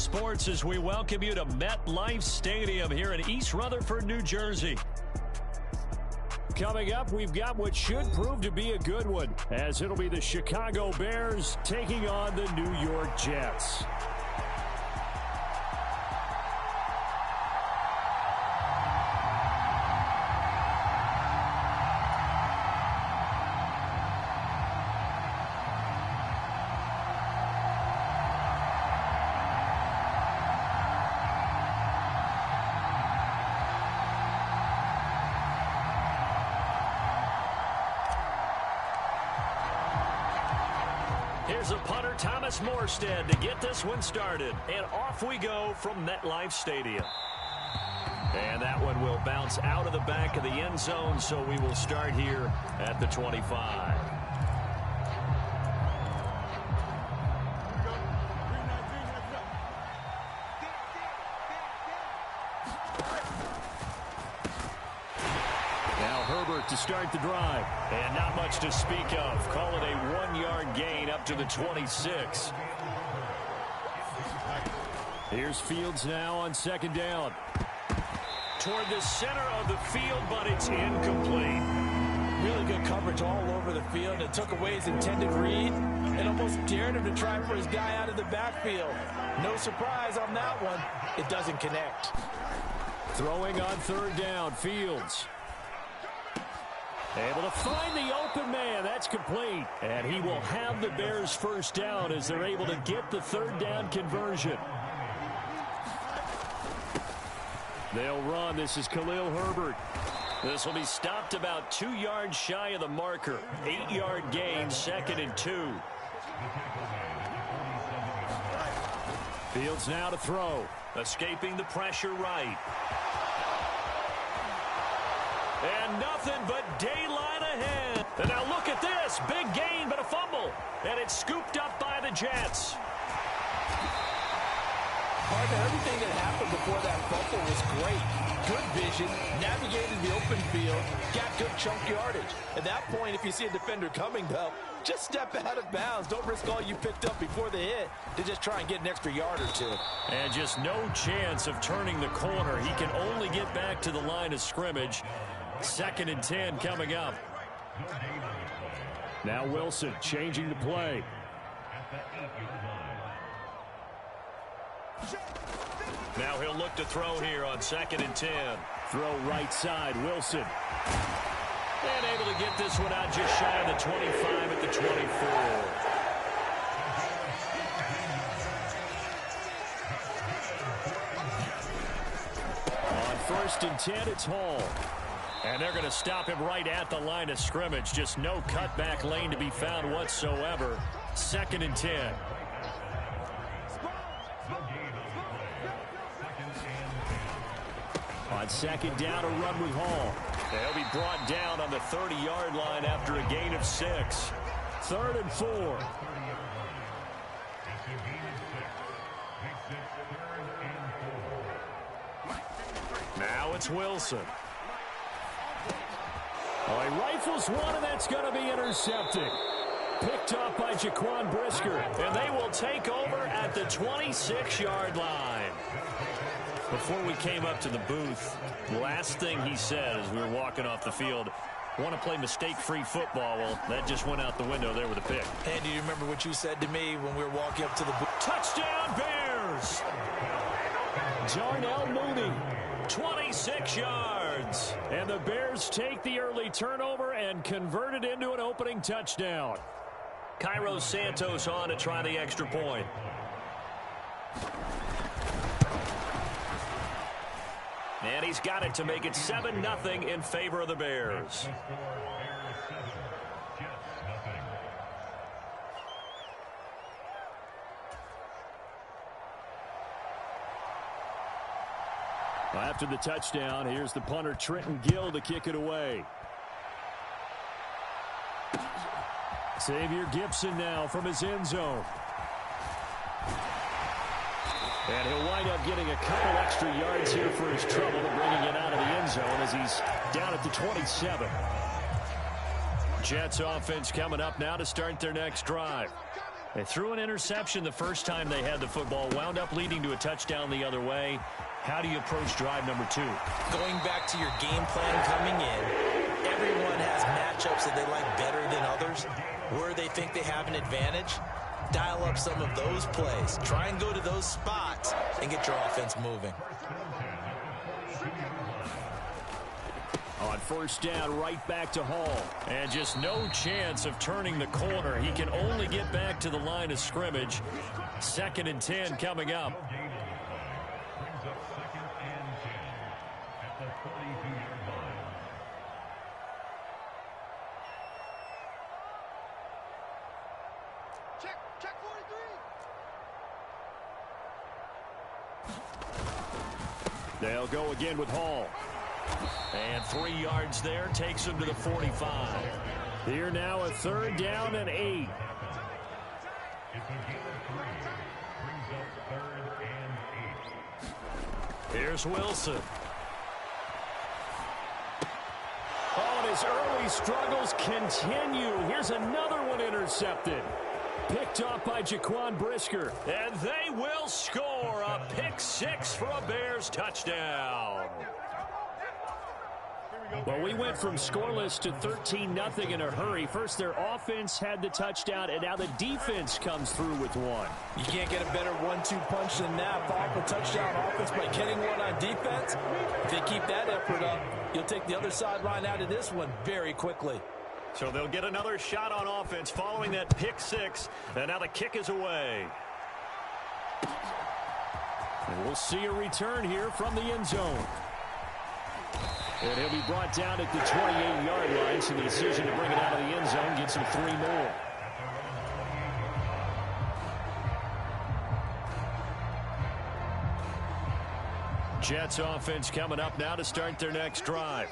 Sports as we welcome you to MetLife Stadium here in East Rutherford, New Jersey. Coming up, we've got what should prove to be a good one, as it'll be the Chicago Bears taking on the New York Jets. Here's a punter, Thomas Morstead, to get this one started. And off we go from MetLife Stadium. And that one will bounce out of the back of the end zone, so we will start here at the 25. To start the drive. And not much to speak of. Call it a 1-yard gain up to the 26. Here's Fields now on second down. Toward the center of the field, but it's incomplete. Really good coverage all over the field. It took away his intended read and almost dared him to try for his guy out of the backfield. No surprise on that one. It doesn't connect. Throwing on third down, Fields. Able to find the open man. That's complete. And he will have the Bears first down as they're able to get the third down conversion. They'll run. This is Khalil Herbert. This will be stopped about 2 yards shy of the marker. 8-yard gain, 2nd and 2. Fields now to throw. Escaping the pressure right. And nothing but daylight ahead. And now look at this. Big gain, but a fumble. And it's scooped up by the Jets. Partner, everything that happened before that fumble was great. Good vision, navigated the open field, got good chunk yardage. At that point, if you see a defender coming, though, just step out of bounds. Don't risk all you picked up before the hit to just try and get an extra yard or two. And just no chance of turning the corner. He can only get back to the line of scrimmage. 2nd and 10 coming up. Now Wilson changing the play. Now he'll look to throw here on 2nd and 10. Throw right side, Wilson. And able to get this one out just shy of the 25 at the 24. On 1st and 10, it's Hall. And they're going to stop him right at the line of scrimmage. Just no cutback lane to be found whatsoever. 2nd and 10. On 2nd down, a run with Hall. They'll be brought down on the 30-yard line after a gain of 6. 3rd and 4. Now it's Wilson. Oh, he rifles one, and that's going to be intercepted. Picked up by Jaquan Brisker, and they will take over at the 26-yard line. Before we came up to the booth, the last thing he said as we were walking off the field, want to play mistake-free football. Well, that just went out the window there with a pick. And do you remember what you said to me when we were walking up to the booth? Touchdown, Bears! Darnell Mooney, 26 yards. And the Bears take the early turnover and convert it into an opening touchdown. Cairo Santos on to try the extra point. And he's got it to make it 7-0 in favor of the Bears. After the touchdown, here's the punter Trenton Gill to kick it away. Xavier Gipson now from his end zone. And he'll wind up getting a couple extra yards here for his trouble and bringing it out of the end zone as he's down at the 27. Jets offense coming up now to start their next drive. They threw an interception the first time they had the football, wound up leading to a touchdown the other way. How do you approach drive number 2? Going back to your game plan coming in, everyone has matchups that they like better than others. Where they think they have an advantage, dial up some of those plays. Try and go to those spots and get your offense moving. On first down, right back to Hall. And just no chance of turning the corner. He can only get back to the line of scrimmage. 2nd and 10 coming up. Check 43. They'll go again with Hall. And 3 yards there takes him to the 45. Here now a 3rd down and 8. Here's Wilson. Oh, and his early struggles continue. Here's another one intercepted. Picked off by Jaquan Brisker. And they will score a pick 6 for a Bears touchdown. Well, we went from scoreless to 13-0 in a hurry. First, their offense had the touchdown, and now the defense comes through with one. You can't get a better 1-2 punch than that. Follow up a touchdown offense by getting one on defense. If they keep that effort up, you'll take the other sideline out of this one very quickly. So they'll get another shot on offense following that pick 6, and now the kick is away. And we'll see a return here from the end zone. And he'll be brought down at the 28-yard line, so the decision to bring it out of the end zone gets him 3 more. Jets offense coming up now to start their next drive.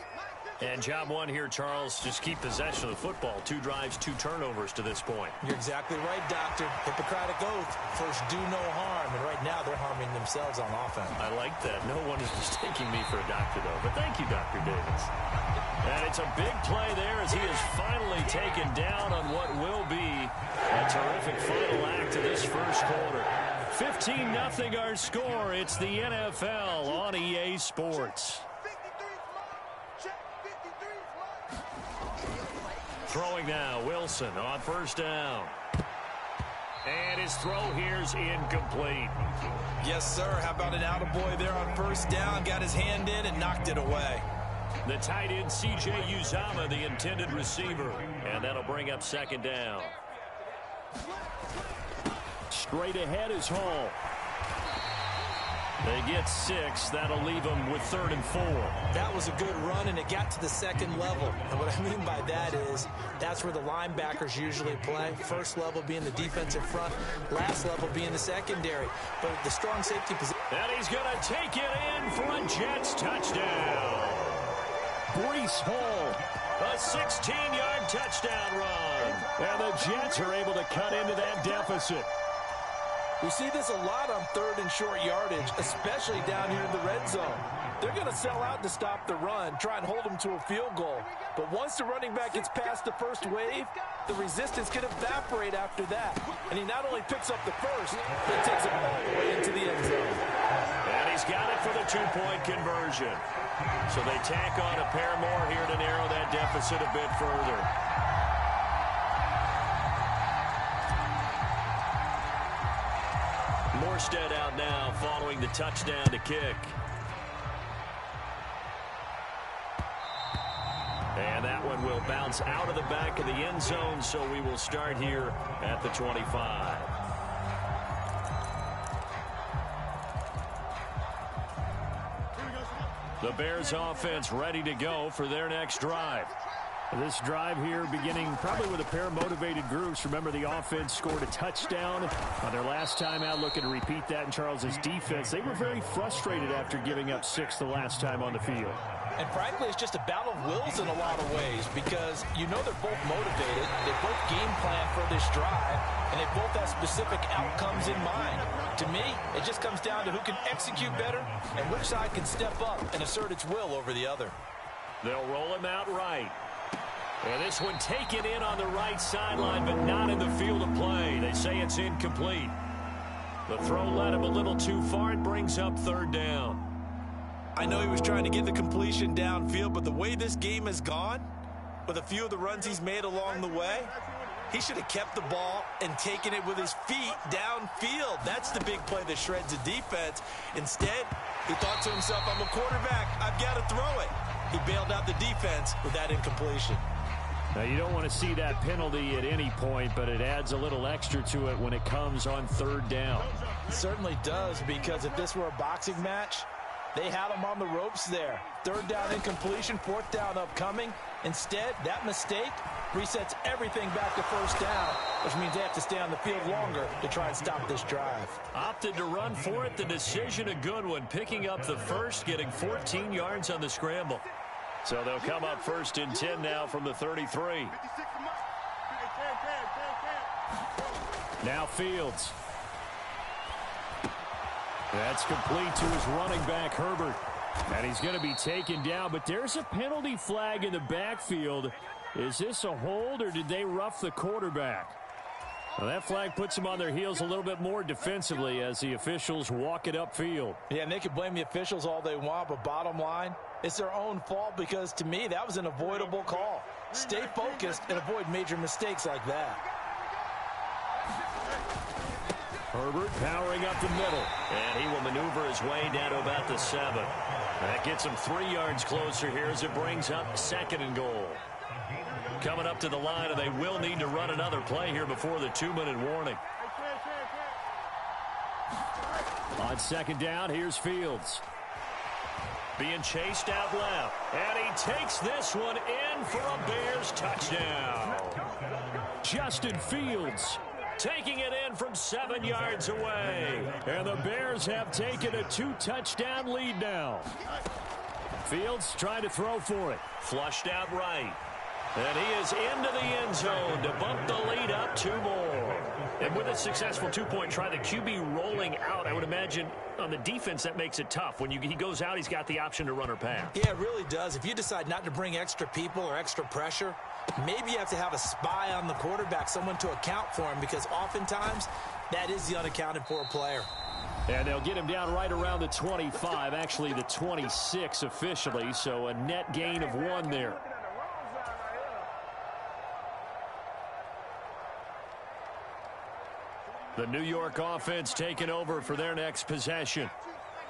And job 1 here, Charles, just keep possession of the football. 2 drives, 2 turnovers to this point. You're exactly right, Doctor. Hippocratic oath. First, do no harm. And right now, they're harming themselves on offense. I like that. No one is mistaking me for a doctor, though. But thank you, Dr. Davis. And it's a big play there as he is finally taken down on what will be a terrific final act of this first quarter. 15-0 our score. It's the NFL on EA Sports. Throwing now, Wilson on first down. And his throw here's incomplete. Yes, sir. How about an attaboy there on first down? Got his hand in and knocked it away. The tight end, C.J. Uzomah, the intended receiver. And that'll bring up 2nd down. Straight ahead is Hall. They get 6. That'll leave them with 3rd and 4. That was a good run, and it got to the 2nd level. And what I mean by that is that's where the linebackers usually play. First level being the defensive front, last level being the secondary. But the strong safety position. And he's going to take it in for a Jets touchdown. Breece Hall, a 16-yard touchdown run. And the Jets are able to cut into that deficit. We see this a lot on 3rd and short yardage, especially down here in the red zone. They're going to sell out to stop the run, try and hold them to a field goal. But once the running back gets past the first wave, the resistance can evaporate after that. And he not only picks up the first, but takes it all the way into the end zone. And he's got it for the 2-point conversion. So they tack on a pair more here to narrow that deficit a bit further. Morstead out now following the touchdown to kick. And that one will bounce out of the back of the end zone, so we will start here at the 25. The Bears offense ready to go for their next drive. This drive here beginning probably with a pair of motivated groups. Remember, the offense scored a touchdown on their last time out. Looking to repeat that in Charles's defense. They were very frustrated after giving up 6 the last time on the field. And frankly, it's just a battle of wills in a lot of ways because you know they're both motivated. They both game plan for this drive, and they both have specific outcomes in mind. To me, it just comes down to who can execute better and which side can step up and assert its will over the other. They'll roll him out right. And this one taken in on the right sideline, but not in the field of play. They say it's incomplete. The throw led him a little too far. It brings up third down. I know he was trying to get the completion downfield, but the way this game has gone, with a few of the runs he's made along the way, he should have kept the ball and taken it with his feet downfield. That's the big play that shreds the defense. Instead, he thought to himself, I'm a quarterback. I've got to throw it. He bailed out the defense with that incompletion. Now, you don't want to see that penalty at any point, but it adds a little extra to it when it comes on third down. It certainly does, because if this were a boxing match, they had him on the ropes there. Third down incompletion, fourth down upcoming. Instead, that mistake resets everything back to first down, which means they have to stay on the field longer to try and stop this drive. Opted to run for it. The decision a good one. Picking up the first, getting 14 yards on the scramble. So they'll come up first and 10 now from the 33. Now Fields. That's complete to his running back, Herbert. And he's going to be taken down, but there's a penalty flag in the backfield. Is this a hold, or did they rough the quarterback? Well, that flag puts them on their heels a little bit more defensively as the officials walk it upfield. Yeah, and they can blame the officials all they want, but bottom line, it's their own fault, because to me, that was an avoidable call. Stay focused and avoid major mistakes like that. Herbert powering up the middle, and he will maneuver his way down to about the 7. That gets him 3 yards closer here as it brings up second and goal. Coming up to the line, and they will need to run another play here before the 2-minute warning. On second down, here's Fields. Being chased out left, and he takes this one in for a Bears touchdown. Justin Fields taking it in from 7 yards away. And the Bears have taken a 2-touchdown lead now. Fields trying to throw for it. Flushed out right. And he is into the end zone to bump the lead up 2 more. And with a successful 2-point try, the QB rolling out, I would imagine on the defense that makes it tough. When he goes out, he's got the option to run or pass. Yeah, it really does. If you decide not to bring extra people or extra pressure, maybe you have to have a spy on the quarterback, someone to account for him, because oftentimes that is the unaccounted for player. And they'll get him down right around the 25, actually the 26 officially, so a net gain of 1 there. The New York offense taking over for their next possession.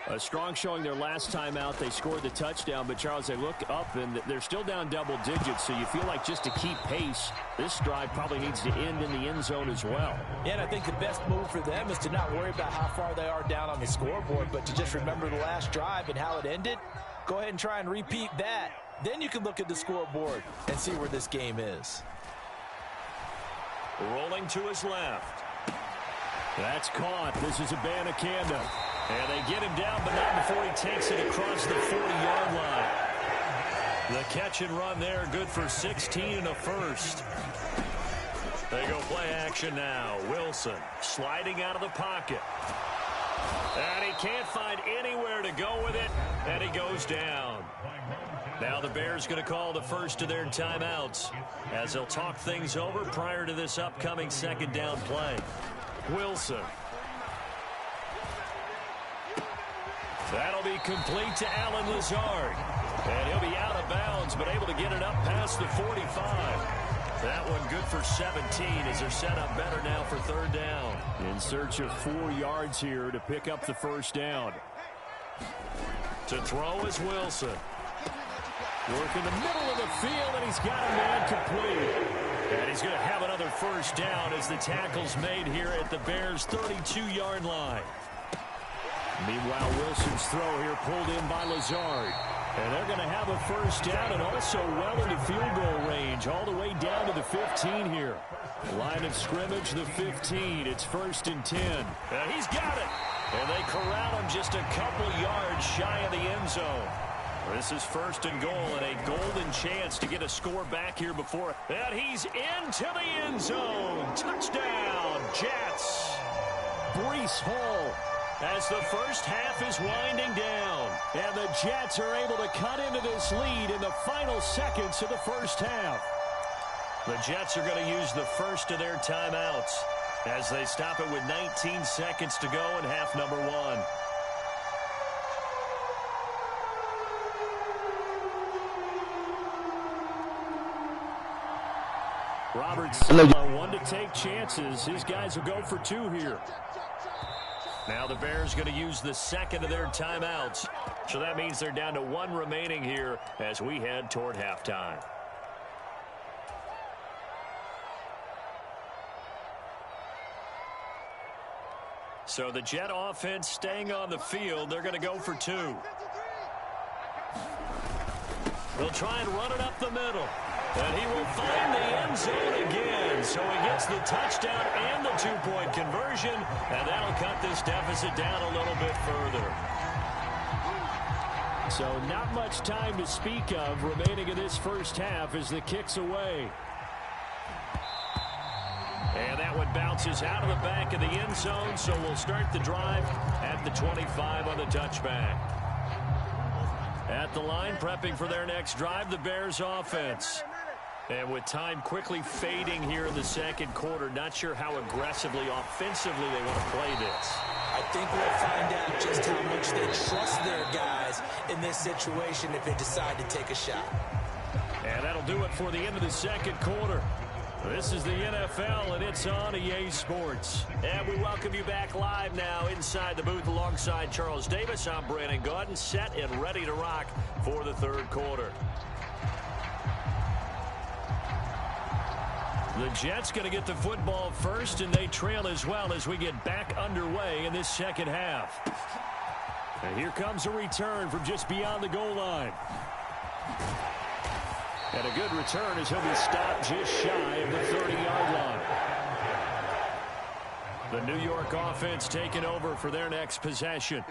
A strong showing their last time out. They scored the touchdown, but Charles, they look up and they're still down double digits, so you feel like just to keep pace, this drive probably needs to end in the end zone as well. Yeah, and I think the best move for them is to not worry about how far they are down on the scoreboard, but to just remember the last drive and how it ended. Go ahead and try and repeat that. Then you can look at the scoreboard and see where this game is. Rolling to his left. That's caught. This is Abanikanda. And they get him down, but not before he takes it across the 40-yard line. The catch and run there, good for 16 and a first. They go play action now. Wilson sliding out of the pocket. And he can't find anywhere to go with it, and he goes down. Now the Bears going to call the first of their timeouts as they'll talk things over prior to this upcoming second down play. Wilson. That'll be complete to Allen Lazard. And he'll be out of bounds, but able to get it up past the 45. That one good for 17 as they're set up better now for third down. In search of 4 yards here to pick up the first down. To throw is Wilson. Work in the middle of the field, and he's got a man complete. And he's going to have another first down as the tackle's made here at the Bears' 32-yard line. Meanwhile, Wilson's throw here pulled in by Lazard. And they're going to have a first down and also well into field goal range, all the way down to the 15 here. Line of scrimmage, the 15. It's first and 10. And he's got it. And they corral him just a couple yards shy of the end zone. This is first and goal and a golden chance to get a score back here before. And he's into the end zone. Touchdown, Jets. Breece Hall as the first half is winding down. And the Jets are able to cut into this lead in the final seconds of the first half. The Jets are going to use the first of their timeouts as they stop it with 19 seconds to go in half number one. Roberts one to take chances. His guys will go for two here. Now the Bears going to use the second of their timeouts. So that means they're down to one remaining here as we head toward halftime. So the Jet offense staying on the field. They're going to go for two. They'll try and run it up the middle. And he will find the end zone again. So he gets the touchdown and the two-point conversion. And that'll cut this deficit down a little bit further. So not much time to speak of remaining in this first half as the kick's away. And that one bounces out of the back of the end zone. So we'll start the drive at the 25 on the touchback. At the line, prepping for their next drive, the Bears offense. And with time quickly fading here in the second quarter, not sure how aggressively, offensively they want to play this. I think we'll find out just how much they trust their guys in this situation if they decide to take a shot. And that'll do it for the end of the second quarter. This is the NFL, and it's on EA Sports. And we welcome you back live now inside the booth alongside Charles Davis. I'm Brandon Gaudin, set and ready to rock for the third quarter. The Jets going to get the football first, and they trail as well as we get back underway in this second half. And here comes a return from just beyond the goal line. And a good return as he'll be stopped just shy of the 30-yard line. The New York offense taking over for their next possession.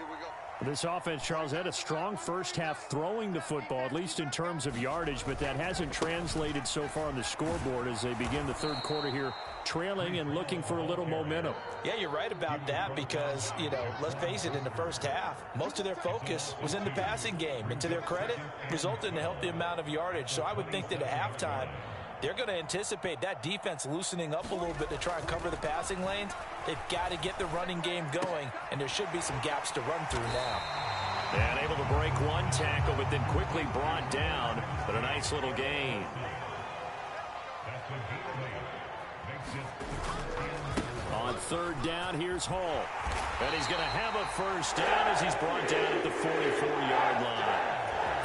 This offense, Charles, had a strong first half throwing the football, at least in terms of yardage, but that hasn't translated so far on the scoreboard as they begin the third quarter here, trailing and looking for a little momentum. Yeah, you're right about that because, let's face it, in the first half, most of their focus was in the passing game. And to their credit, resulted in a healthy amount of yardage. So I would think that at halftime, they're going to anticipate that defense loosening up a little bit to try and cover the passing lanes. They've got to get the running game going, and there should be some gaps to run through now. And able to break one tackle, but then quickly brought down, but a nice little gain. On third down, here's Hall. And he's going to have a first down as he's brought down at the 44-yard line.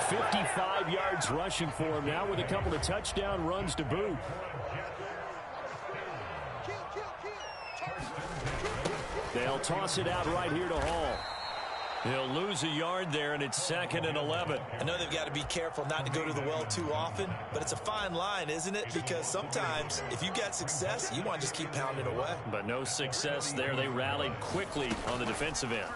55 yards rushing for him now with a couple of touchdown runs to boot. They'll toss it out right here to Hall. He'll lose a yard there, and it's 2nd and 11. I know they've got to be careful not to go to the well too often, but it's a fine line, isn't it? Because sometimes if you get success, you want to just keep pounding away. But no success there. They rallied quickly on the defensive end.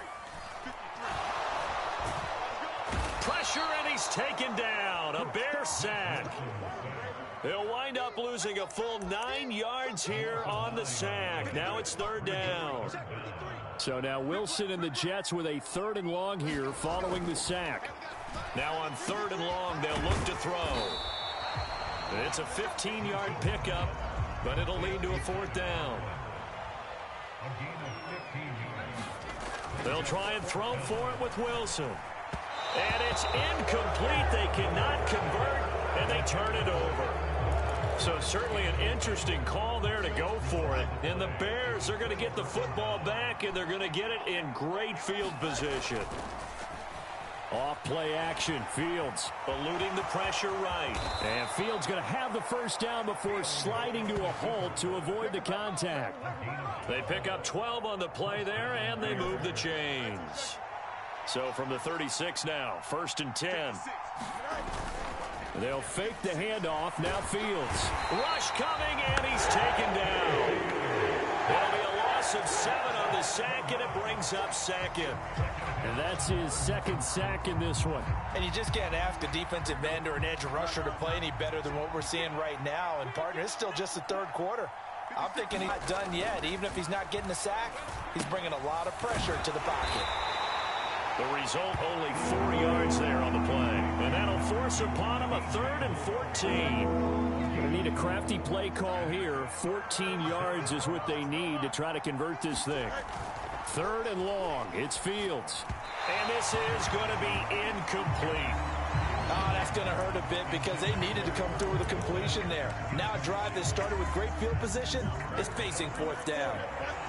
Pressure, and he's taken down. A Bear sack. They'll wind up losing a full 9 yards here on the sack. Now it's third down. So now Wilson and the Jets with a 3rd and long here following the sack. Now on 3rd and long, they'll look to throw. It's a 15-yard pickup, but it'll lead to a 4th down. They'll try and throw for it with Wilson. And it's incomplete. They cannot convert, and they turn it over. So certainly an interesting call there to go for it. And the Bears are going to get the football back, and they're going to get it in great field position. Off play action. Fields eluding the pressure right. And Fields going to have the first down before sliding to a halt to avoid the contact. They pick up 12 on the play there, and they move the chains. So from the 36 now, 1st and 10. They'll fake the handoff. Now Fields. Rush coming, and he's taken down. It'll be a loss of 7 on the sack, and it brings up 2nd. And that's his 2nd sack in this one. And you just can't ask a defensive end or an edge rusher to play any better than what we're seeing right now. And, partner, it's still just the 3rd quarter. I'm thinking he's not done yet. Even if he's not getting a sack, he's bringing a lot of pressure to the pocket. The result, only 4 yards there on the play. And that'll force upon him a 3rd and 14. Going to need a crafty play call here. 14 yards is what they need to try to convert this thing. 3rd and long. It's Fields. And this is going to be incomplete. Oh, that's going to hurt a bit because they needed to come through with a completion there. Now a drive that started with great field position is facing 4th down.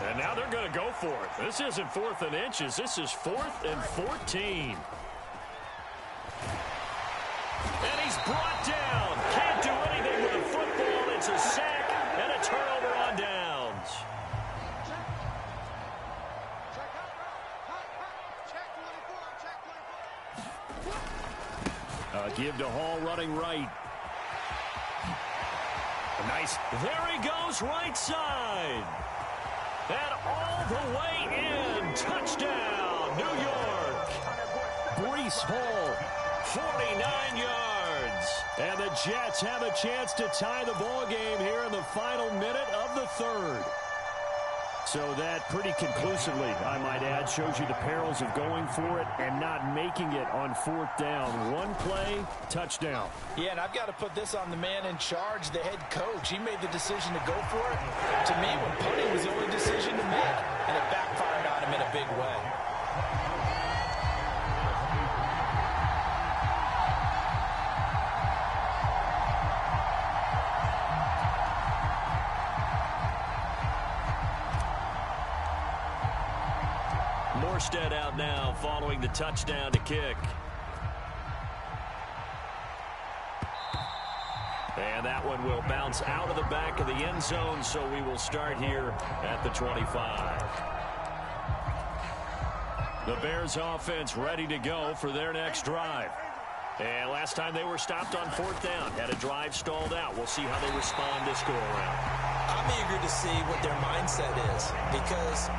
And now they're going to go for it. This isn't 4th and inches. This is 4th and 14. And he's brought down. Can't do anything with a football. It's a sack and a turnover on downs. Give to Hall running right. Nice. There he goes right side. And all the way in. Touchdown, New York. Breece Hall, 49 yards. And the Jets have a chance to tie the ball game here in the final minute of the 3rd. So that pretty conclusively, I might add, shows you the perils of going for it and not making it on 4th down. One play, touchdown. Yeah, and I've got to put this on the man in charge, the head coach. He made the decision to go for it. To me, when punting was the only decision to make, and it backfired on him in a big way. Morstead out now following the touchdown to kick. And that one will bounce out of the back of the end zone, so we will start here at the 25. The Bears offense ready to go for their next drive. And last time they were stopped on 4th down, had a drive stalled out. We'll see how they respond this go-around. I'm eager to see what their mindset is, because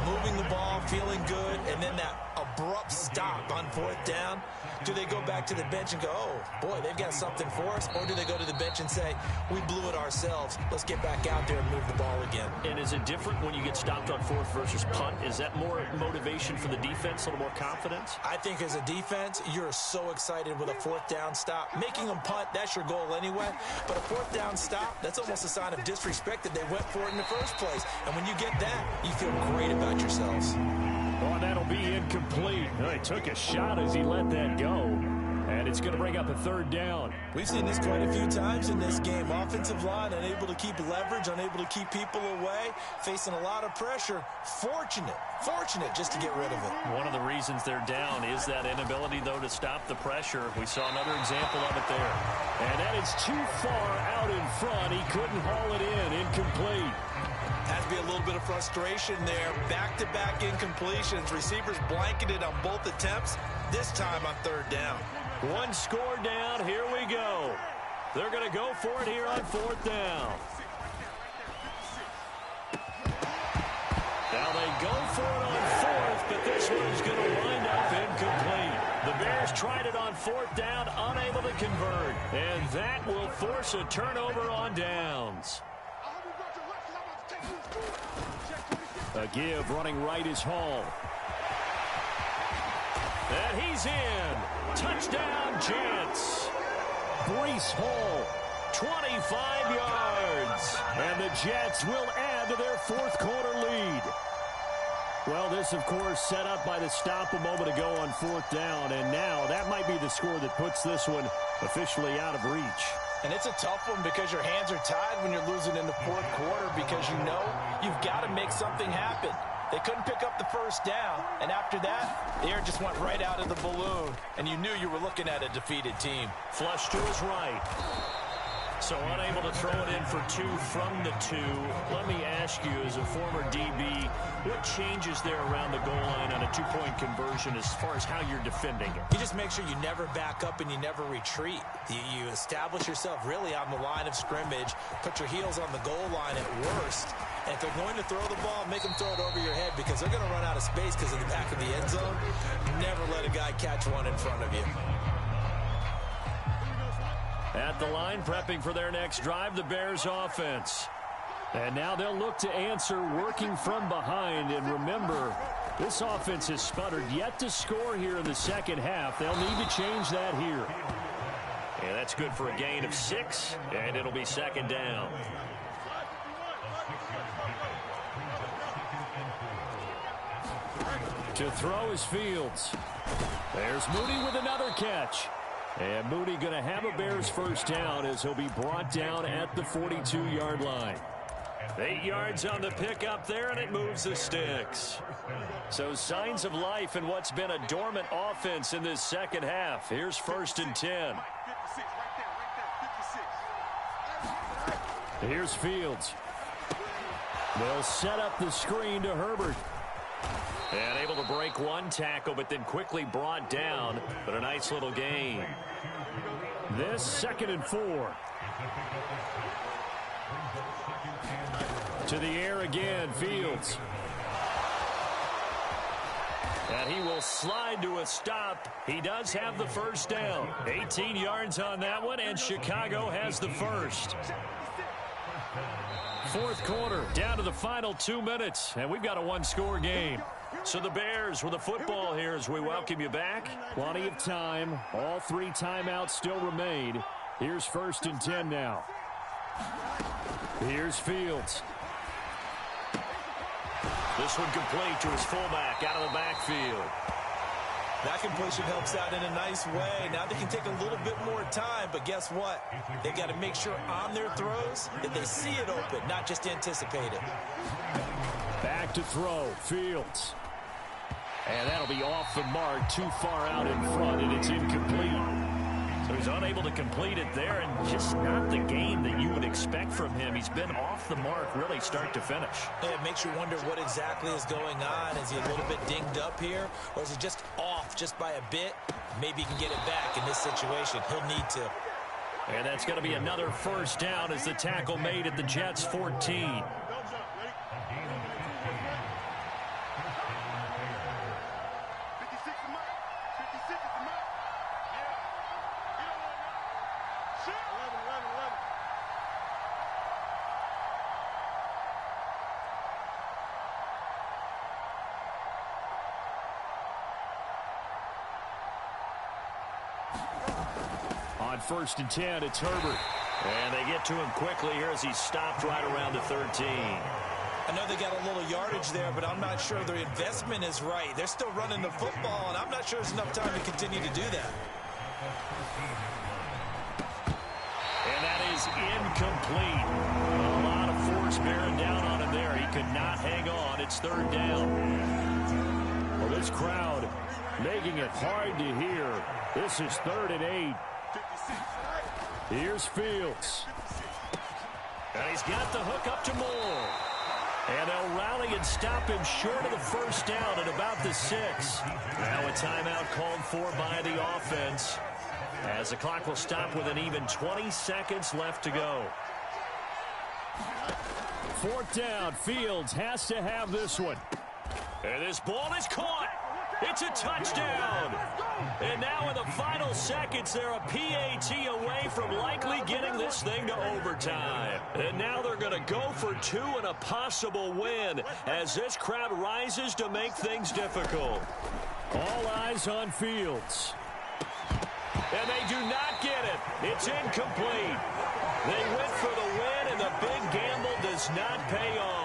moving the ball, feeling good, and then that abrupt stop on 4th down. Do they go back to the bench and go, oh, boy, they've got something for us? Or do they go to the bench and say, we blew it ourselves. Let's get back out there and move the ball again. And is it different when you get stopped on 4th versus punt? Is that more motivation for the defense, a little more confidence? I think as a defense, you're so excited with a 4th down stop. Making them punt, that's your goal anyway. But a 4th down stop, that's almost a sign of disrespect that they went for it in the first place. And when you get that, you feel great about yourselves. Oh, that'll be incomplete. He took a shot as he let that go. And it's going to bring up a 3rd down. We've seen this quite a few times in this game. Offensive line unable to keep leverage, unable to keep people away, facing a lot of pressure. Fortunate just to get rid of it. One of the reasons they're down is that inability, though, to stop the pressure. We saw another example of it there. And that is too far out in front. He couldn't haul it in. Incomplete. Has to be a little bit of frustration there. Back-to-back incompletions. Receivers blanketed on both attempts, this time on 3rd down. One score down. Here we go. They're going to go for it here on 4th down. Now they go for it on 4th, but this one's going to wind up incomplete. The Bears tried it on 4th down, unable to convert. And that will force a turnover on downs. A give running right is Hall. And he's in. Touchdown, Jets. Breece Hall, 25 yards. And the Jets will add to their 4th quarter lead. Well, this, of course, set up by the stop a moment ago on 4th down. And now that might be the score that puts this one officially out of reach. And it's a tough one because your hands are tied when you're losing in the 4th quarter, because you know you've got to make something happen. They couldn't pick up the 1st down, and after that, the air just went right out of the balloon, and you knew you were looking at a defeated team. Flush to his right. So unable to throw it in for 2 from the 2. Let me ask you, as a former DB, what changes there around the goal line on a 2-point conversion as far as how you're defending it? You just make sure you never back up and you never retreat. You establish yourself really on the line of scrimmage, put your heels on the goal line at worst, and if they're going to throw the ball, make them throw it over your head, because they're going to run out of space because of the back of the end zone. Never let a guy catch one in front of you. At the line, prepping for their next drive, the Bears offense. And now they'll look to answer working from behind. And remember, This offense has sputtered yet to score here in the second half. They'll need to change that here. And that's good for a gain of 6, and it'll be second down. To throw is Fields. There's Mooney with another catch. And Mooney going to have a Bears first down as he'll be brought down at the 42-yard line. 8 yards on the pickup there, and it moves the sticks. So signs of life in what's been a dormant offense in this second half. Here's 1st and 10. Here's Fields. They'll set up the screen to Herbert. And able to break one tackle, but then quickly brought down. But a nice little gain. This 2nd and 4. To the air again, Fields. And he will slide to a stop. He does have the first down. 18 yards on that one, and Chicago has the first. 4th quarter, down to the final 2 minutes, and we've got a one-score game. So the Bears with the football here as we welcome you back. Plenty of time. All 3 timeouts still remain. Here's 1st and 10 now. Here's Fields. This one complete to his fullback out of the backfield. That completion helps out in a nice way. Now they can take a little bit more time, but guess what? They've got to make sure on their throws that they see it open, not just anticipate it. Back to throw, Fields. And that'll be off the mark, too far out in front, and it's incomplete. So he's unable to complete it there, and just not the game that you would expect from him. He's been off the mark really start to finish. It makes you wonder what exactly is going on. Is he a little bit dinged up here, or is he just off just by a bit? Maybe he can get it back in this situation. He'll need to. And that's going to be another first down as the tackle made at the Jets' 14. On 1st and 10, it's Herbert. And they get to him quickly here as he's stopped right around the 13. I know they got a little yardage there, but I'm not sure their investment is right. They're still running the football, and I'm not sure there's enough time to continue to do that. And that is incomplete. A lot of force bearing down on him there. He could not hang on. It's 3rd down. Well, this crowd making it hard to hear. This is 3rd and 8. Here's Fields. And he's got the hook up to Moore. And they'll rally and stop him short of the first down at about the 6. Now a timeout called for by the offense, as the clock will stop with an even 20 seconds left to go. 4th down. Fields has to have this one. And this ball is caught. It's a touchdown. And now in the final seconds, they're a PAT away from likely getting this thing to overtime. And now they're going to go for 2 and a possible win as this crowd rises to make things difficult. All eyes on Fields. And they do not get it. It's incomplete. They went for the win, and the big gamble does not pay off.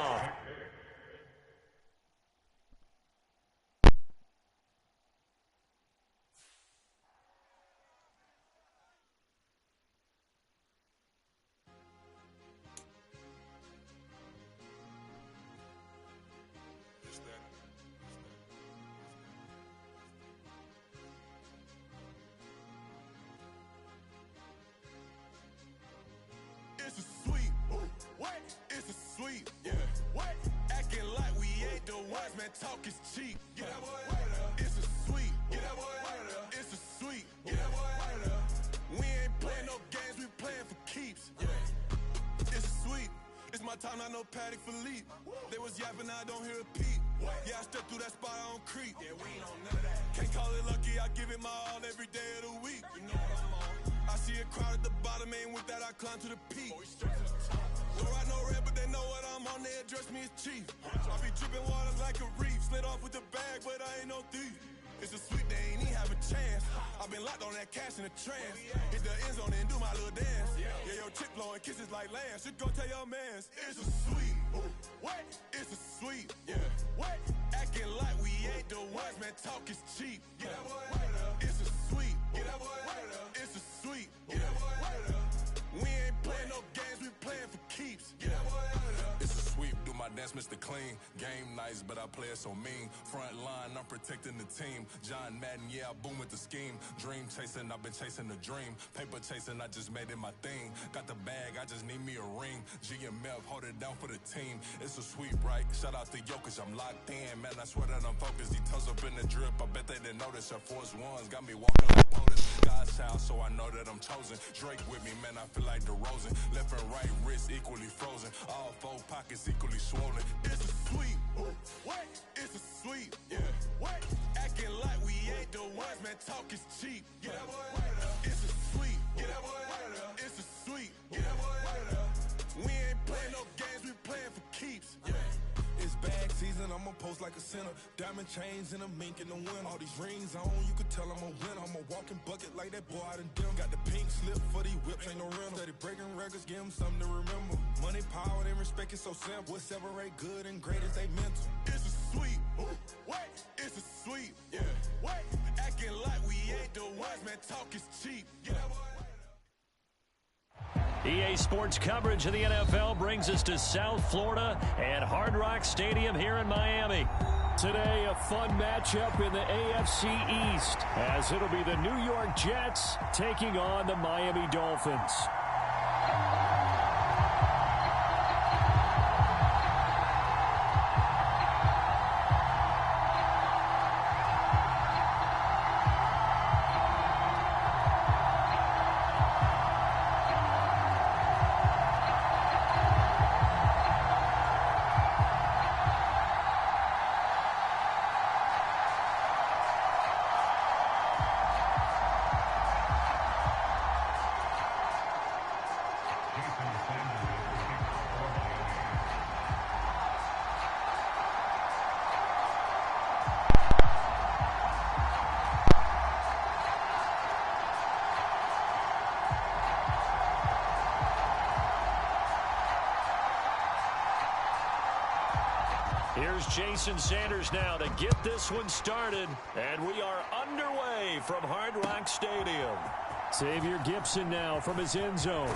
Talk is cheap. Get that boy out of there. It's a sweet. Get that boy out of there. It's a sweet. Get that boy out of there. We ain't playing no games. We playing for keeps. Yeah. It's a sweet. It's my time. I know Patty Philippe. They was yapping. I don't hear a peep. Yeah, I step through that spot. I don't creep. Yeah, we ain't on none of that. Can't call it lucky. I give it my all every day of the week. You know what I'm on. I see a crowd at the bottom. Ain't with that. I climb to the peak. Boy, straight to the top. Throw out no red, but they know what I'm on. They address me as chief. I be dripping water like a reef. Slid off with the bag, but I ain't no thief. It's a sweet, they ain't even have a chance. I've been locked on that cash in a trance. Hit the end zone and do my little dance. Yeah, your chick blowing kisses like Lance. You go tell your mans. It's a sweet. What? It's a sweet. Yeah. What? Acting like we ain't the ones, man. Talk is cheap. Get that boy out of there. It's a sweet. Get that boy out of there. It's a sweet. Get that boy out of there. We ain't playing no games, we playing for keeps. Get that boy out of there. It's a sweep, do my dance, Mr. Clean. Game nice, but I play it so mean. Front line, I'm protecting the team. John Madden, yeah, I boom with the scheme. Dream chasing, I've been chasing the dream. Paper chasing, I just made it my thing. Got the bag, I just need me a ring. GMF, hold it down for the team. It's a sweep, right? Shout out to Jokic, I'm locked in. Man, I swear that I'm focused. He toes up in the drip, I bet they didn't notice. Air Force Ones got me walking like POTUS. God's child, so I know that I'm chosen. Drake with me, man, I feel like DeRozan. Left and right wrist equally frozen. All four pockets equally swollen. It's a sweet. What? It's a sweet. Yeah. What? Acting like we ain't the ones, man. Talk is cheap. Get that boy out of there. It's a sweet. Get that boy out of there. It's a sweet. Get that boy out of there. We ain't playing no games, we playing for keeps. Yeah. It's bag season, I'ma post like a sinner. Diamond chains and a mink in the wind. All these rings on, you could tell I'm a winner. I'm a walking bucket like that boy out in dim. Got the pink slip for these whips, ain't no rental. Steady breaking records, give them something to remember. Money, power, and respect is so simple. What separate good and great is they mental. It's a sweet. What? It's a sweet. Yeah. What? Acting like we ain't the ones, man. Talk is cheap. Get that boy. EA Sports coverage of the NFL brings us to South Florida and Hard Rock Stadium here in Miami. Today, a fun matchup in the AFC East, as it'll be the New York Jets taking on the Miami Dolphins. Here's Jason Sanders now to get this one started. And we are underway from Hard Rock Stadium. Xavier Gipson now from his end zone.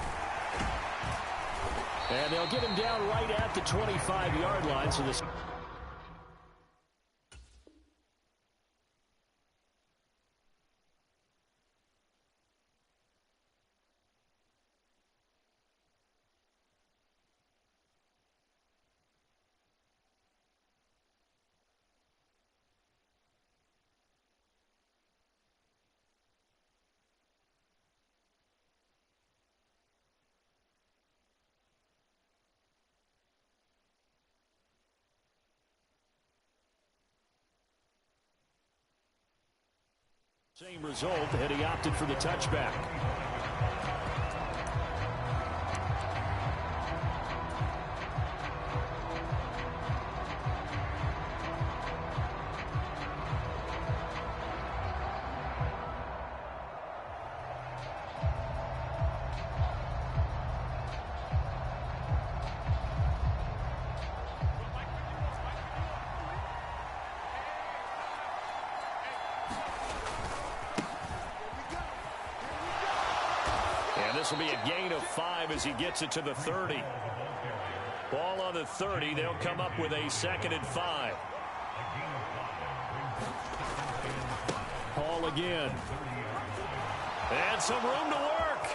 And they'll get him down right at the 25-yard line. So this... Same result, and he opted for the touchback. This will be a gain of 5 as he gets it to the 30. Ball on the 30. They'll come up with a 2nd and 5. Hall again. And some room to work.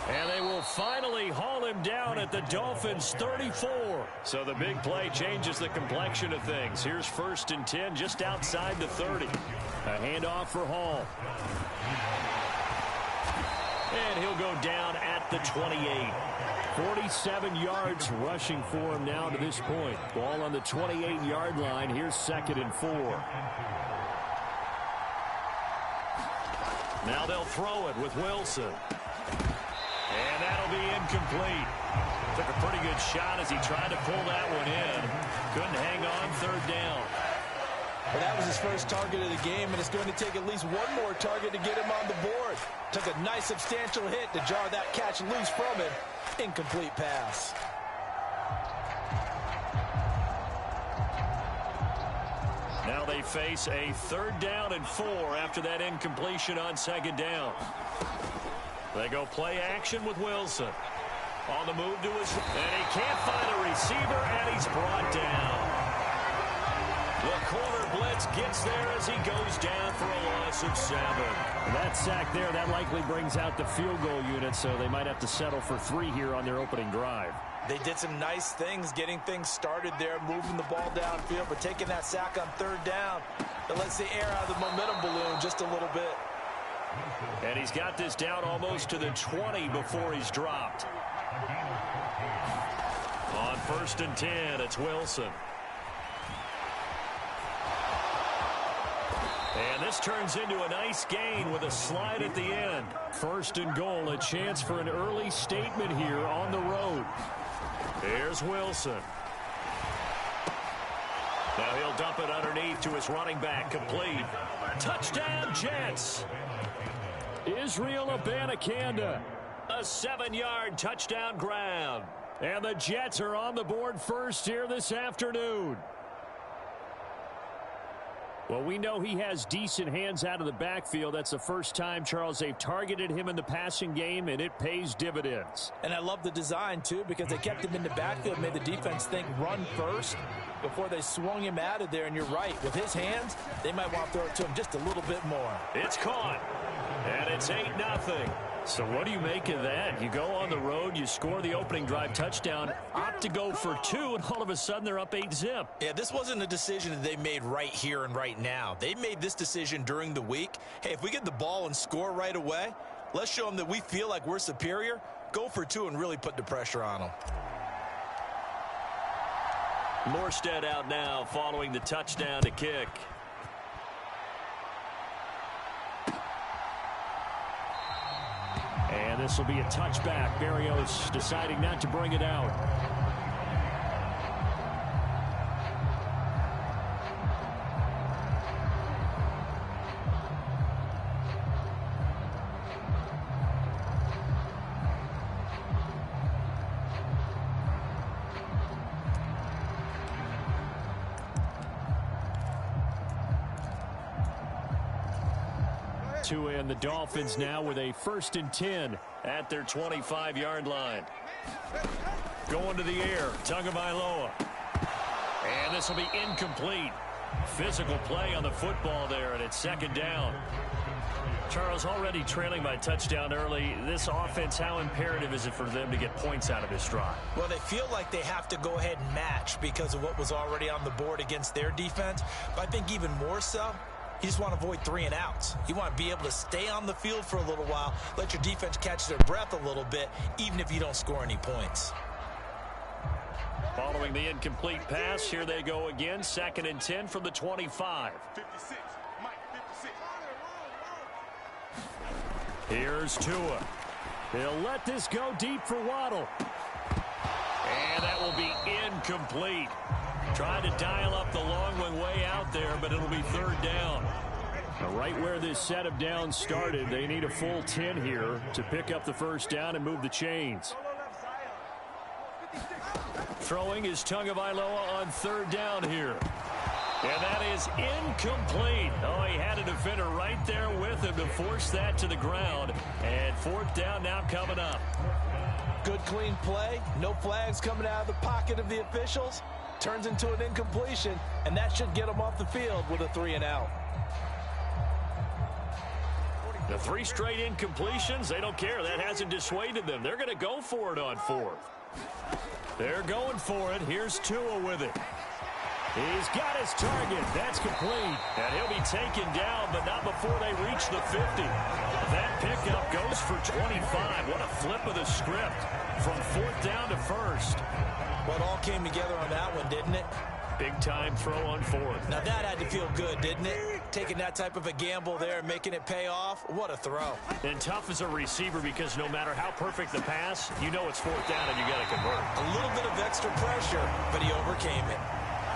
And they will finally haul him down at the Dolphins' 34. So the big play changes the complexion of things. Here's 1st and 10 just outside the 30. A handoff for Hall. And he'll go down at the 28. 47 yards rushing for him now to this point. Ball on the 28-yard line. Here's 2nd and 4. Now they'll throw it with Wilson. And And that'll be incomplete. Took a pretty good shot as he tried to pull that one in. Couldn't hang on third down. Well, that was his first target of the game, and it's going to take at least one more target to get him on the board. Took a nice substantial hit to jar that catch loose from him. Incomplete pass. Now they face a 3rd down and 4 after that incompletion on 2nd down. They go play action with Wilson. On the move to his... And he can't find a receiver, and he's brought down. The corner blitz gets there as he goes down for a loss of 7. That sack there, that likely brings out the field goal unit, so they might have to settle for 3 here on their opening drive. They did some nice things, getting things started there, moving the ball downfield, but taking that sack on 3rd down, that lets the air out of the momentum balloon just a little bit. And he's got this down almost to the 20 before he's dropped. On 1st and 10, it's Wilson. And this turns into a nice gain with a slide at the end. 1st and goal, a chance for an early statement here on the road. Here's Wilson. Now he'll dump it underneath to his running back, complete. Touchdown, Jets. Israel Abanikanda. A 7-yard touchdown grab. And the Jets are on the board first here this afternoon. Well, we know he has decent hands out of the backfield. That's the first time, Charles, they've targeted him in the passing game, and it pays dividends. And I love the design, too, because they kept him in the backfield, made the defense think run first before they swung him out of there. And you're right, with his hands, they might want to throw it to him just a little bit more. It's caught, and it's 8-0. So what do you make of that? You go on the road, you score the opening drive touchdown, opt to go for 2, and all of a sudden they're up 8-zip. Yeah, this wasn't a decision that they made right here and right now. They made this decision during the week. Hey, if we get the ball and score right away, let's show them that we feel like we're superior. Go for 2 and really put the pressure on them. Morstead out now following the touchdown to kick. And this will be a touchback. Berrios deciding not to bring it out. And the Dolphins now with a 1st and 10 at their 25-yard line. Going to the air, Tagovailoa. And this will be incomplete. Physical play on the football there, and it's 2nd down. Charles, already trailing by touchdown early. This offense, how imperative is it for them to get points out of this drive? Well, they feel like they have to go ahead and match because of what was already on the board against their defense. But I think even more so, you just want to avoid 3 and outs. You want to be able to stay on the field for a little while, let your defense catch their breath a little bit, even if you don't score any points. Following the incomplete pass, here they go again. 2nd and 10 from the 25. 56, Mike, 56. Here's Tua. They'll let this go deep for Waddle. And that will be incomplete. Tried to dial up the long one way out there, but it'll be 3rd down. Now, right where this set of downs started, they need a full 10 here to pick up the 1st down and move the chains. Throwing is Tagovailoa on 3rd down here. And that is incomplete. Oh, he had a defender right there with him to force that to the ground. And 4th down now coming up. Good, clean play. No flags coming out of the pocket of the officials. Turns into an incompletion, and that should get them off the field with a 3 and out. The 3 straight incompletions, they don't care. That hasn't dissuaded them. They're going to go for it on 4th. They're going for it. Here's Tua with it. He's got his target. That's complete. And he'll be taken down, but not before they reach the 50. That pickup goes for 25. What a flip of the script from 4th down to 1st. Well, it all came together on that one, didn't it? Big time throw on 4th. Now that had to feel good, didn't it? Taking that type of a gamble there and making it pay off, what a throw. And tough as a receiver because no matter how perfect the pass, you know it's fourth down and you got to convert. A little bit of extra pressure, but he overcame it.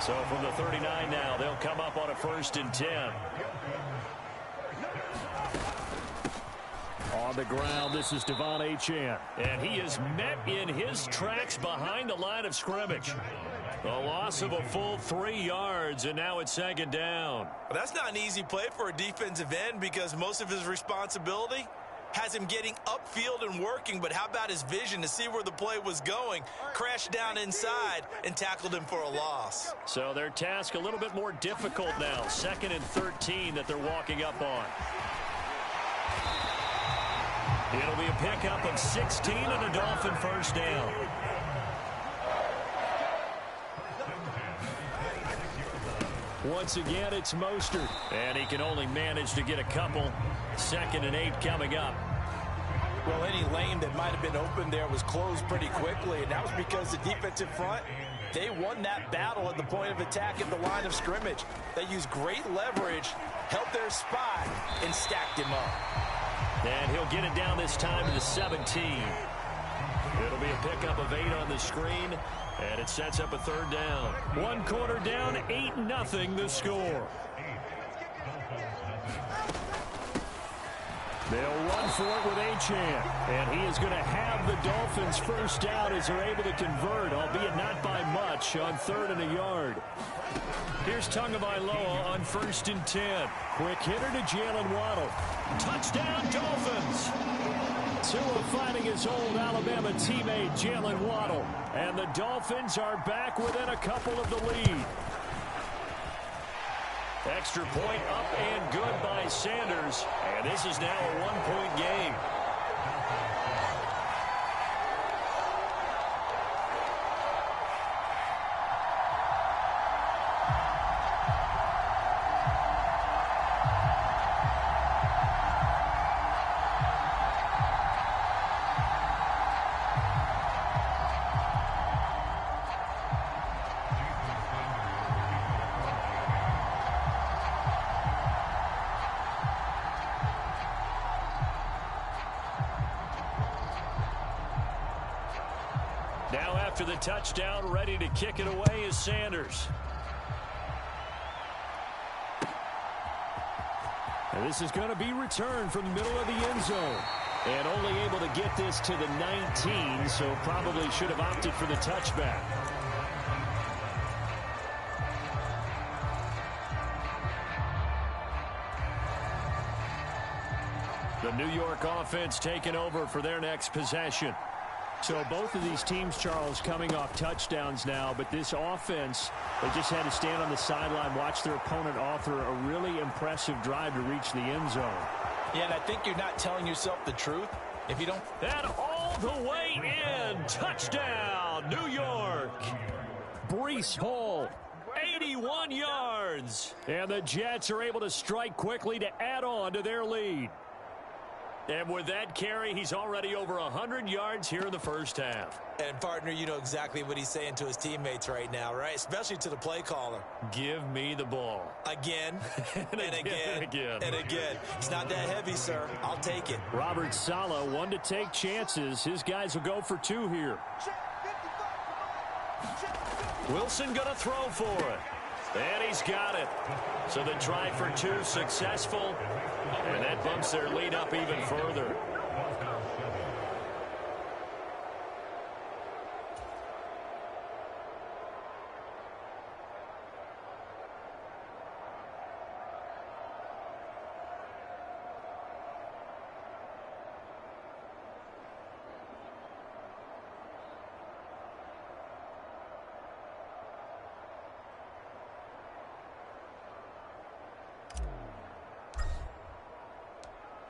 So from the 39 now, they'll come up on a 1st and 10. On the ground, this is Devon Achane. And he is met in his tracks behind the line of scrimmage. A loss of a full 3 yards, and now it's 2nd down. Well, that's not an easy play for a defensive end because most of his responsibility has him getting upfield and working, but how about his vision to see where the play was going, crashed down inside, and tackled him for a loss. So their task a little bit more difficult now. 2nd and 13 that they're walking up on. It'll be a pickup of 16 and a Dolphin 1st down. Once again, it's Mostert. And he can only manage to get a couple. 2nd and 8 coming up. Well, any lane that might have been open there was closed pretty quickly, and that was because the defensive front, they won that battle at the point of attack at the line of scrimmage. They used great leverage, held their spot, and stacked him up. And he'll get it down this time to the 17. It'll be a pickup of 8 on the screen, and it sets up a 3rd down. 1 quarter down, 8-0 the score. They'll run for it with Achane, and he is going to have the Dolphins 1st down as they're able to convert, albeit not by much, on 3rd and a yard. Here's Tagovailoa on 1st and 10. Quick hitter to Jalen Waddle. Touchdown, Dolphins! Tua finding his old Alabama teammate, Jalen Waddle. And the Dolphins are back within a couple of the lead. Extra point up and good by Sanders. And this is now a 1-point game. Now after the touchdown, ready to kick it away is Sanders. And this is going to be returned from the middle of the end zone. And only able to get this to the 19, so probably should have opted for the touchback. The New York offense taking over for their next possession. So both of these teams, Charles, coming off touchdowns now, but this offense, they just had to stand on the sideline, watch their opponent author a really impressive drive to reach the end zone. Yeah, and I think you're not telling yourself the truth if you don't. And all the way in, touchdown, New York. Breece Hall, 81 yards. And the Jets are able to strike quickly to add on to their lead. And with that carry, he's already over 100 yards here in the 1st half. And, partner, you know exactly what he's saying to his teammates right now, right? Especially to the play caller. Give me the ball. Again, and again, and again. It's not that heavy, sir. I'll take it. Robert Saleh, one to take chances. His guys will go for 2 here. Wilson going to throw for it. And he's got it. So the try for 2 successful. And that bumps their lead up even further.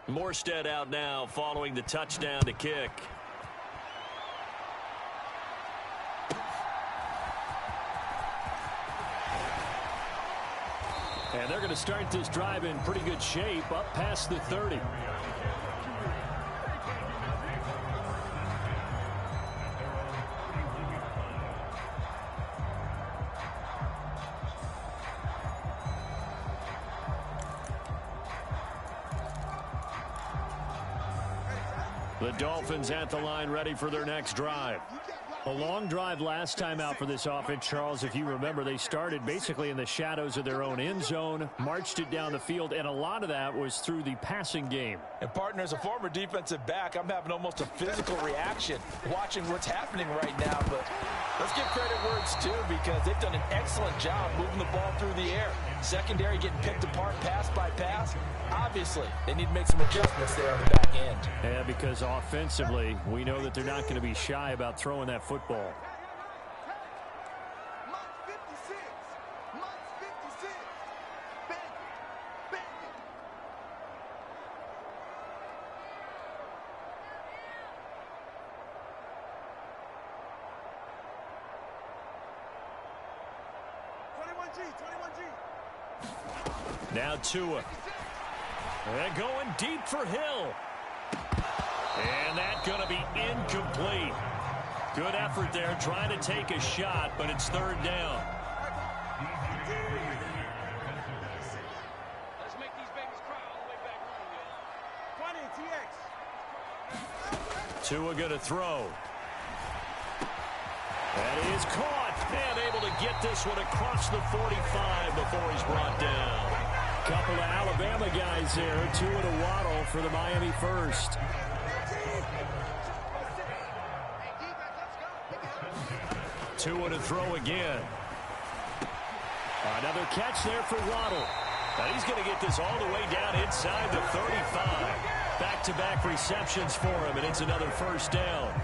Morstead out now following the touchdown to kick. And they're going to start this drive in pretty good shape up past the 30. The Dolphins at the line ready for their next drive. A long drive last time out for this offense, Charles. If you remember, they started basically in the shadows of their own end zone, marched it down the field, and a lot of that was through the passing game. And partner, as a former defensive back, I'm having almost a physical reaction watching what's happening right now. But let's give credit where it's due, because they've done an excellent job moving the ball through the air. Secondary getting picked apart pass by pass. Obviously, they need to make some adjustments there on the back end. Yeah, because offensively, we know that they're not going to be shy about throwing that football. Now Tua. And going deep for Hill. And that's going to be incomplete. Good effort there trying to take a shot, but it's third down. Let's make these babies cry all the way back home, yo. 20 TX. Tua going to throw. And he is caught and able to get this one across the 45 before he's brought down. Couple of Alabama guys there. Tua to Waddle for the Miami first. Tua to throw again. Another catch there for Waddle. And he's going to get this all the way down inside the 35. Back-to-back receptions for him, and it's another first down.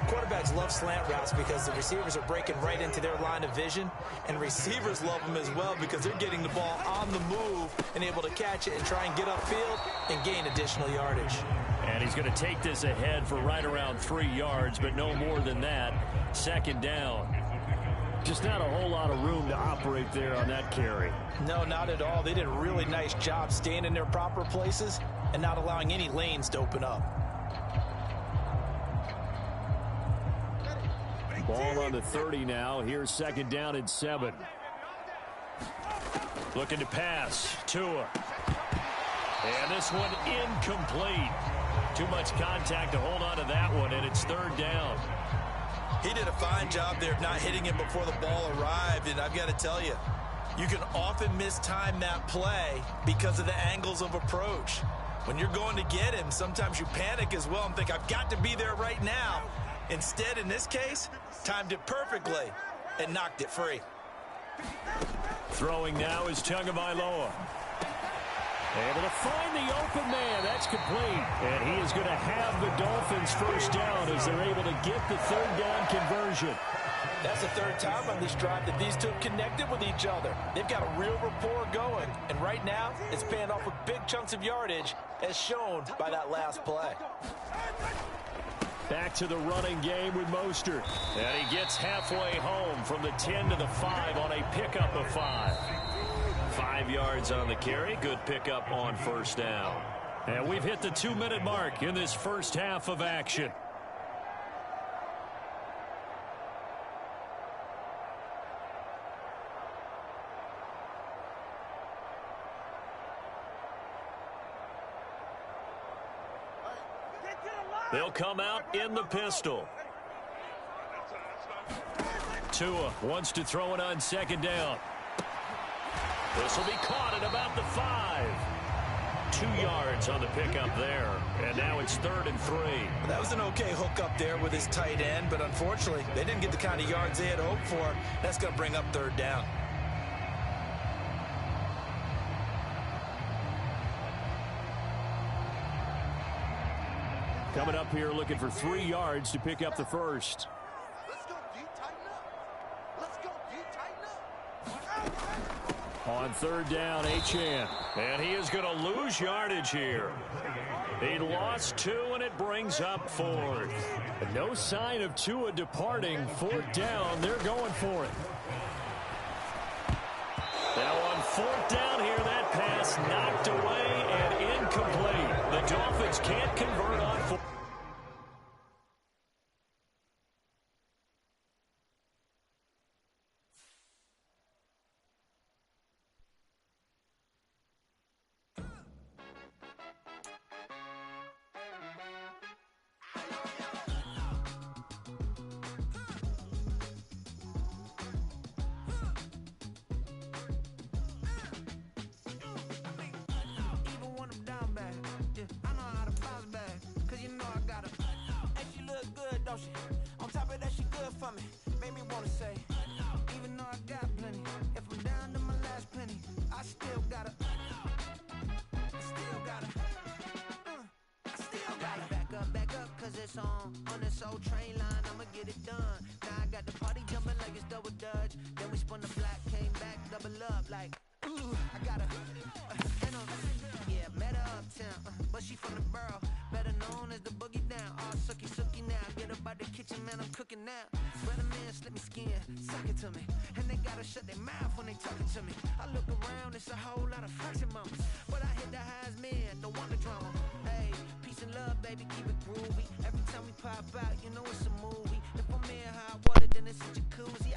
Quarterbacks love slant routes because the receivers are breaking right into their line of vision, and receivers love them as well because they're getting the ball on the move and able to catch it and try and get upfield and gain additional yardage. And he's going to take this ahead for right around 3 yards, but no more than that. Second down. Just not a whole lot of room to operate there on that carry. No, not at all. They did a really nice job staying in their proper places and not allowing any lanes to open up. Ball on the 30 now. Here's second down and 7. Looking to pass. Tua. And this one incomplete. Too much contact to hold on to that one, and it's third down. He did a fine job there of not hitting it before the ball arrived, and I've got to tell you, you can often mistime that play because of the angles of approach. When you're going to get him, sometimes you panic as well and think, I've got to be there right now. Instead, in this case, timed it perfectly and knocked it free. Throwing now is Tagovailoa. Able to find the open man. That's complete. And he is going to have the Dolphins first down as they're able to get the third down conversion. That's the third time on this drive that these two have connected with each other. They've got a real rapport going. And right now, it's paying off with big chunks of yardage as shown by that last play. Back to the running game with Mostert. And he gets halfway home from the 10 to the 5 on a pickup of 5. 5 yards on the carry. Good pickup on first down. And we've hit the 2-minute mark in this first half of action. They'll come out in the pistol. Tua wants to throw it on second down. This will be caught at about the 5. 2 yards on the pickup there. And now it's 3rd and 3. That was an okay hook up there with his tight end, but unfortunately, they didn't get the kind of yards they had hoped for. That's going to bring up third down. Coming up here looking for 3 yards to pick up the first. Let's go deep, tighten up. Let's go deep, tighten up. On third down, Achane. And he is going to lose yardage here. He lost 2, and it brings up 4th. No sign of Tua departing. 4th down, they're going for it. Now on 4th down here, that pass knocked away and incomplete. The Dolphins can't convert on 4th. she? On top of that, she good for me. Made me wanna say, even though I got plenty, if I'm down to my last penny, I still gotta, I still gotta back up, cause it's on this old train line, I'ma get it done. Now I got the party jumping like it's double dutch. Then we spun the block, came back, double up, like, ooh, I gotta, yeah, met her uptown, but she from the borough, better known as the boogie down. All sucky now, get up out the kitchen, man, I'm cooking now. Brother man, slip me skin, suck it to me, and they gotta shut their mouth when they talking to me. I look around, it's a whole lot of flexing mamas, but I hit the highs, man, don't want the drama. Hey, peace and love, baby, keep it groovy. Every time we pop out, you know it's a movie. If I'm in hot water, then it's a jacuzzi.